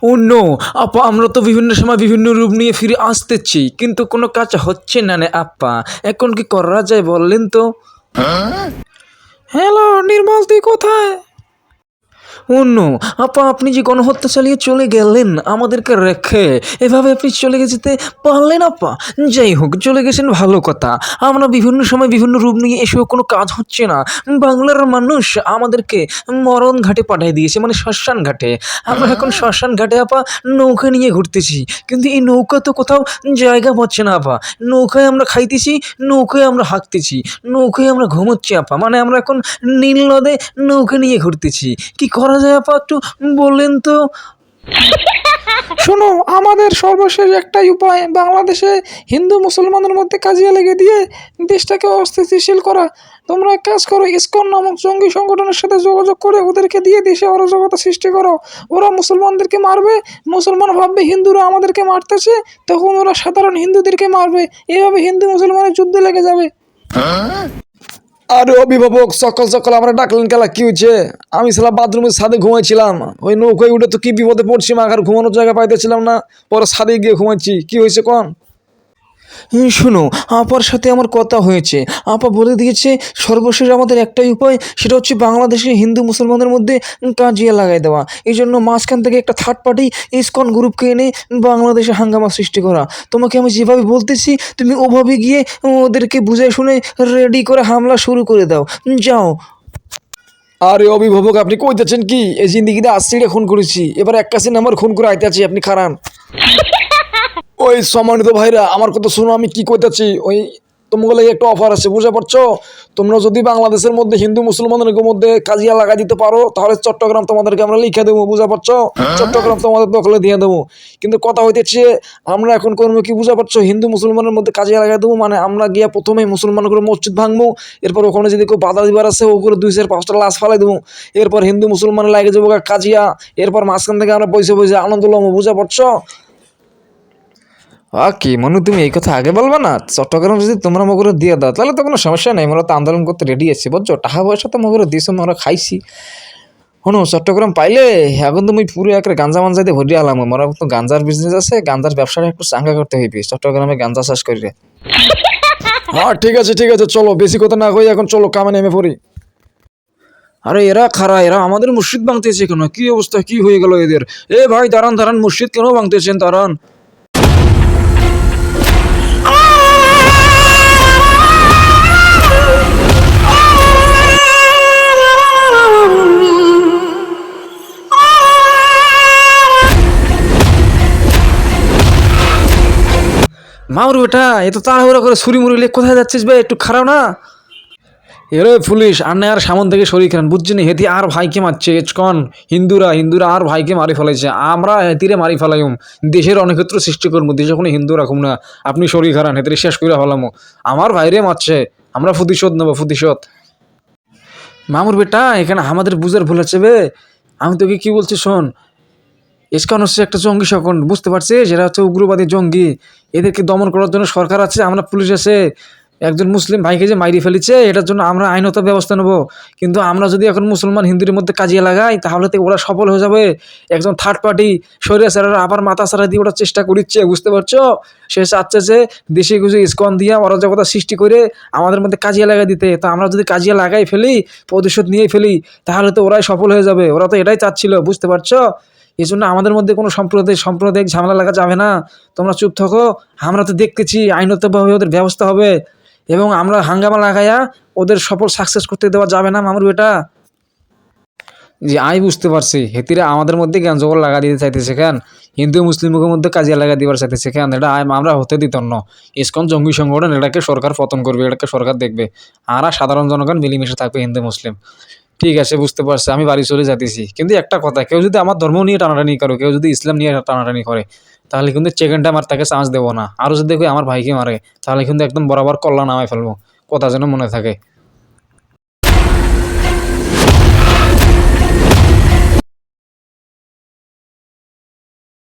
ও no! আপা আমরা তো বিভিন্ন সময় বিভিন্ন রূপ নিয়ে ফিরে আসতেছি, কিন্তু কোনো কাজ হচ্ছে না রে আপা। এখন কি করা যায় বললেন তো? হ্যালো নির্মল, তুই কোথায়? ও নো! আপা আপনি যে গণহত্যা চালিয়ে চলে গেলেন আমাদেরকে রেখে, এভাবে আপনি চলে যেতে পারলেন আপা? যাই হোক, চলে গেছেন ভালো কথা। আমরা বিভিন্ন সময় বিভিন্ন রূপ নিয়ে এসেও কোনো কাজ হচ্ছে না। বাংলার মানুষ আমাদেরকে মরণ ঘাটে পাঠিয়ে দিয়েছে, মানে শ্মশান ঘাটে। আমরা এখন শ্মশান ঘাটে আপা নৌকা নিয়ে ঘুরতেছি, কিন্তু এই নৌকা তো কোথাও জায়গা পাচ্ছে না আপা। নৌকায় আমরা খাইতেছি, নৌকায় আমরা হাঁকতেছি, নৌকায় আমরা ঘুমোচ্ছি আপা। মানে আমরা এখন নীল নদে নৌকা নিয়ে ঘুরতেছি। কি করা যায় আপা, একটু বললেন তো? শোনো, আমাদের সর্বশেষ একটাই উপায়, বাংলাদেশে হিন্দু মুসলমানের মধ্যে কাজিয়া লেগে দিয়ে দেশটাকে অস্থিতিশীল করা। তোমরা এক কাজ করো, ইসকন নামক জঙ্গি সংগঠনের সাথে যোগাযোগ করে ওদেরকে দিয়ে দেশে অরাজকতা সৃষ্টি করো। ওরা মুসলমানদেরকে মারবে, মুসলমান ভাববে হিন্দুরা আমাদেরকে মারতেছে, তখন ওরা সাধারণ হিন্দুদেরকে মারবে। এভাবে হিন্দু মুসলমানের যুদ্ধ লেগে যাবে। আরে অভিভাবক, সকাল সকাল আমরা ডাকলেন কেলা, কি হয়েছে? আমি ছিলাম বাথরুমের ছাদে ঘুমাইছিলাম, ওই নৌকায় উঠে তো কি বিপদে পড়ছি, মাখার ঘুমানোর জায়গা পাইতেছিলাম না, পরে ছাদে গিয়ে ঘুমাচ্ছি। কি হয়েছে কোন? শোনো, আপার সাথে আমার কথা হয়েছে। আপা বলে দিয়েছে সর্বশেষ আমাদের একটাই উপায়, সেটা হচ্ছে বাংলাদেশে হিন্দু মুসলমানের মধ্যে কাজিয়া লাগাই দেওয়া। এই জন্য মাঝখান থেকে একটা থার্ড পার্টি ইসকন গ্রুপকে এনে বাংলাদেশে হাঙ্গামা সৃষ্টি করা। তোমাকে আমি যেভাবে বলতেছি তুমি ওভাবে গিয়ে ওদেরকে বুঝাই শুনে রেডি করে হামলা শুরু করে দাও। যাও। আরে অভিভাবক, আপনি কইতেছেন কি? এই জিন্দিগিতে 80টা খুন করেছি, এবার 81 নাম্বার খুন করে আইতে আছি, আপনি খারান। ওই সম্মানিত ভাইরা, আমার কথা শুনো, আমি কি কইতাছি। ওই তোমাকে লাগে একটা অফার আছে, বুঝতে পারছো? তোমরা যদি বাংলাদেশের মধ্যে হিন্দু মুসলমানের মধ্যে কাজিয়া লাগাই দিতে পারো, তাহলে চট্টগ্রাম তোমাদেরকে আমরা লিখে দেবো, বুঝতে পারছো? চট্টগ্রাম তোমাদের দখলে দিয়ে দেবো। কিন্তু কথা হইতেছে, আমরা এখন করবো কি, বুঝতে পারছো? হিন্দু মুসলমানের মধ্যে কাজিয়া লাগাই দেবো, মানে আমরা গিয়া প্রথমে মুসলমান করে মসজিদ ভাঙবো, এরপর ওখানে যদি কেউ বাধা দিবার আছে ওগুলো 2-4-5টা লাশ ফালাই দেবো, এরপর হিন্দু মুসলমানের লাগে যাবো কাজিয়া, এরপর মাঝখান থেকে আমরা বসে বসে আনন্দ লমো, বুঝতে পারছো? কি মনু, তুমি এই কথা আগে বলবা না? চট্টগ্রাম যদি তোমরা মগরে দিয়ে দাও তাহলে তো কোনো সমস্যা নেই, আমরা তো আন্দোলন করতে রেডি আছি, বুঝছো? টাকা পয়সা তো মগরে দিয়েছো, আমরা খাইছি। শোনো, চট্টগ্রাম পাইলে এখন তুমি পুরো একটা গাঞ্জা মাঞ্জাইতে ভরি আলাম। আমার তো গাঞ্জার বিজনেস আছে, গাঞ্জার ব্যবসাটা একটু চাঙ্গা করতে হইবে, চট্টগ্রামে গাঞ্জা চাষ করি। হ্যাঁ ঠিক আছে ঠিক আছে, চলো বেশি কথা না কই, এখন চলো কামে নেমে পড়ি। আরে এরা খারা, এরা আমাদের মসজিদ ভাঙতেছে কেন? কি অবস্থা, কি হয়ে গেল এদের? এ ভাই দাঁড়ান দাঁড়ান, মসজিদ কেন ভাঙতেছেন? দাঁড়ান। মাউর বেটা, এত তাড়াহুড়া করে ছুরি মুড়ি লে কোথায় যাচ্ছিস বে? একটু খারাপ না? এরে পুলিশ আর না, আর সামন থেকে সরিয়ে খেলেন, বুঝছেন? হেতি আর ভাইকে মারছে, কন হিন্দুরা হিন্দুরা আর ভাইকে মারি ফেলাইছে, আমরা হেতিরে মারি ফেলাইম, দেশের অনেকত্র সৃষ্টি করবো, দেশে কোনো হিন্দু রাখুম না। আপনি সরিয়ে খারান, হেতিরে শেষ করে ফেলামো। আমার ভাইরে মারছে, আমরা প্রতিশোধ নেবো, প্রতিশোধ। মামুর বেটা, এখানে আমাদের বুঝার ভুল আছে বে। আমি তোকে কি বলছি শোন, ইসকন হচ্ছে একটা জঙ্গি সকন, বুঝতে পারছিস? এরা হচ্ছে উগ্রবাদী জঙ্গি, এদেরকে দমন করার জন্য সরকার আছে, আমরা পুলিশ আছে। একজন মুসলিম ভাইকে যে মাইরি ফেলেছে, এটার জন্য আমরা আইনত ব্যবস্থা নেব। কিন্তু আমরা যদি এখন মুসলমান হিন্দুর মধ্যে কাজিয়ে লাগাই, তাহলে তো ওরা সফল হয়ে যাবে। একজন থার্ড পার্টি সরিয়ে স্যারেরা আবার মাথা ছাড়া দিয়ে ওরা চেষ্টা করছে, বুঝতে পারছো? সে চাচ্ছে যে দেশে কিছু ইসকন দিয়া অরাজকতা সৃষ্টি করে আমাদের মধ্যে কাজিয়ে লাগাই দিতে। তা আমরা যদি কাজিয়ে লাগাই ফেলি, প্রতিশোধ নিয়েই ফেলি, তাহলে তো ওরাই সফল হয়ে যাবে। ওরা তো এটাই চাচ্ছিল, বুঝতে পারছো? এই জন্য আমাদের মধ্যে কোনো সাম্প্রদায়িক ঝামেলা লাগা যাবে না। তোমরা চুপ থাকো, আমরা তো দেখতেছি আইনতভাবে ওদের ব্যবস্থা হবে, এবং আমরা হাঙ্গামা লাগাইয়া ওদের সফল সাকসেস করতে দেওয়া যাবে না মামুর বেটা। জি আমি বুঝতে পারছি, হেতিরা আমাদের মধ্যে জ্ঞান জগৎ লাগা দিতে চাইতেছে কেন, হিন্দু মুসলিমের মধ্যে কাজিয়া লাগা দিবার চাইতেছে কেন? এটা আমরা হতে দিত না। ইসকন জঙ্গি সংগঠন, এটাকে সরকার পতন করবে, এটাকে সরকার দেখবে, আর সাধারণ জনগণ মিলেমিশে থাকবে হিন্দু মুসলিম। ঠিক আছে, বুঝতে পারছি, আমি বাড়ি চলে যাইতেছি। কিন্তু একটা কথা, কেউ যদি আমার ধর্ম নিয়ে টানাটানি করে, কেউ যদি ইসলাম নিয়ে টানাটানি করে, তাহলে কিন্তু সেকেন্ড টাইম আর তাকে চান্স দেবো না। আরও যদি আমার ভাইকে মারে, তাহলে কিন্তু একদম বরাবর কল্লা নামায় ফেলবো, কথা যেন মনে থাকে।